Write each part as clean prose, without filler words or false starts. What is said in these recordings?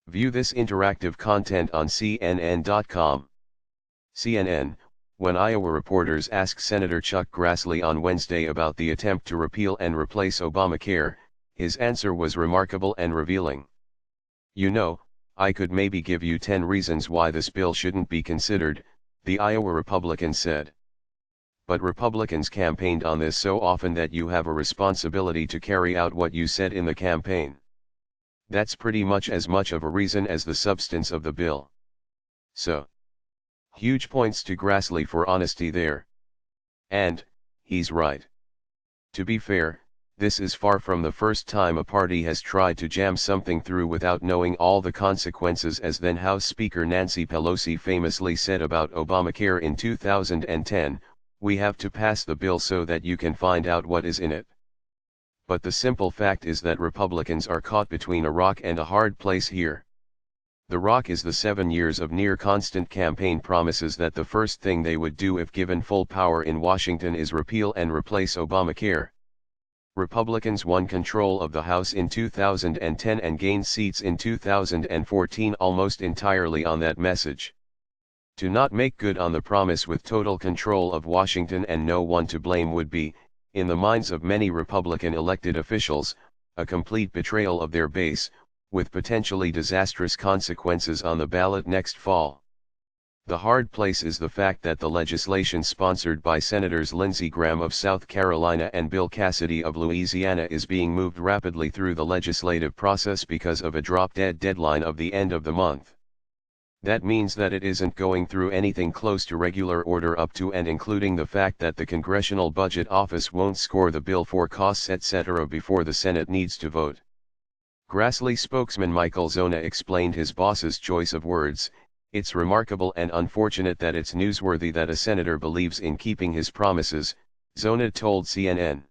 View this interactive content on CNN.com. CNN, when Iowa reporters asked Senator Chuck Grassley on Wednesday about the attempt to repeal and replace Obamacare, his answer was remarkable and revealing. "You know, I could maybe give you 10 reasons why this bill shouldn't be considered," the Iowa Republican said. "But Republicans campaigned on this so often that you have a responsibility to carry out what you said in the campaign. That's pretty much as much of a reason as the substance of the bill. So, huge points to Grassley for honesty there. And, he's right. To be fair, this is far from the first time a party has tried to jam something through without knowing all the consequences, as then House Speaker Nancy Pelosi famously said about Obamacare in 2010, "We have to pass the bill so that you can find out what is in it." But the simple fact is that Republicans are caught between a rock and a hard place here. The rock is the 7 years of near-constant campaign promises that the first thing they would do if given full power in Washington is repeal and replace Obamacare. Republicans won control of the House in 2010 and gained seats in 2014 almost entirely on that message. To not make good on the promise with total control of Washington and no one to blame would be, in the minds of many Republican elected officials, a complete betrayal of their base, with potentially disastrous consequences on the ballot next fall. The hard place is the fact that the legislation sponsored by Senators Lindsey Graham of South Carolina and Bill Cassidy of Louisiana is being moved rapidly through the legislative process because of a drop-dead deadline of the end of the month. That means that it isn't going through anything close to regular order up to and including the fact that the Congressional Budget Office won't score the bill for costs etc. before the Senate needs to vote. Grassley spokesman Michael Zona explained his boss's choice of words: "It's remarkable and unfortunate that it's newsworthy that a senator believes in keeping his promises," Zona told CNN.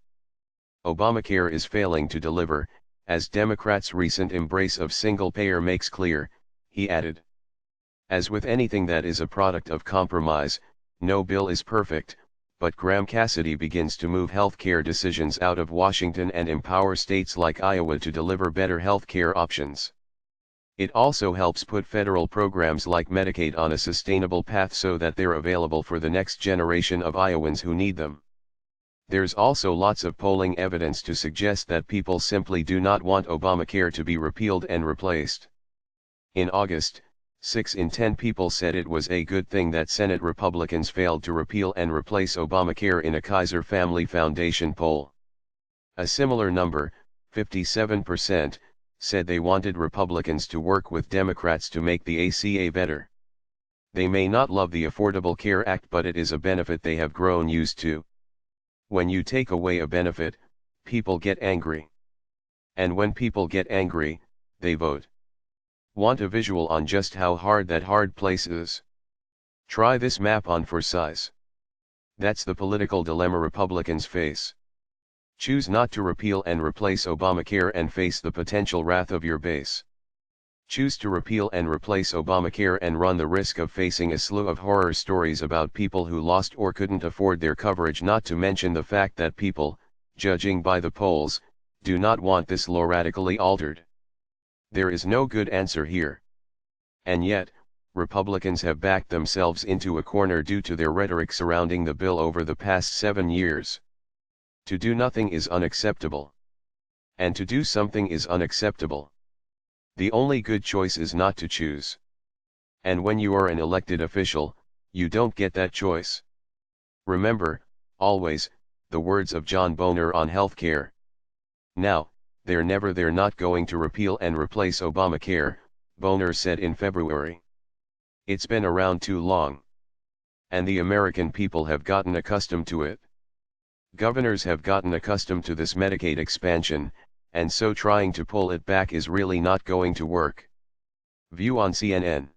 "Obamacare is failing to deliver, as Democrats' recent embrace of single-payer makes clear," he added. As with anything that is a product of compromise, no bill is perfect, but Graham Cassidy begins to move healthcare decisions out of Washington and empower states like Iowa to deliver better healthcare options. It also helps put federal programs like Medicaid on a sustainable path so that they're available for the next generation of Iowans who need them. There's also lots of polling evidence to suggest that people simply do not want Obamacare to be repealed and replaced. In August, 6 in 10 people said it was a good thing that Senate Republicans failed to repeal and replace Obamacare in a Kaiser Family Foundation poll. A similar number, 57%, said they wanted Republicans to work with Democrats to make the ACA better. They may not love the Affordable Care Act, but it is a benefit they have grown used to. When you take away a benefit, people get angry. And when people get angry, they vote. Want a visual on just how hard that hard place is? Try this map on for size. That's the political dilemma Republicans face. Choose not to repeal and replace Obamacare and face the potential wrath of your base. Choose to repeal and replace Obamacare and run the risk of facing a slew of horror stories about people who lost or couldn't afford their coverage, not to mention the fact that people, judging by the polls, do not want this law radically altered. There is no good answer here. And yet, Republicans have backed themselves into a corner due to their rhetoric surrounding the bill over the past 7 years. To do nothing is unacceptable. And to do something is unacceptable. The only good choice is not to choose. And when you are an elected official, you don't get that choice. Remember, always, the words of John Boehner on healthcare. Now, they're not going to repeal and replace Obamacare, Boehner said in February. It's been around too long. And the American people have gotten accustomed to it. Governors have gotten accustomed to this Medicaid expansion, and so trying to pull it back is really not going to work. View on CNN.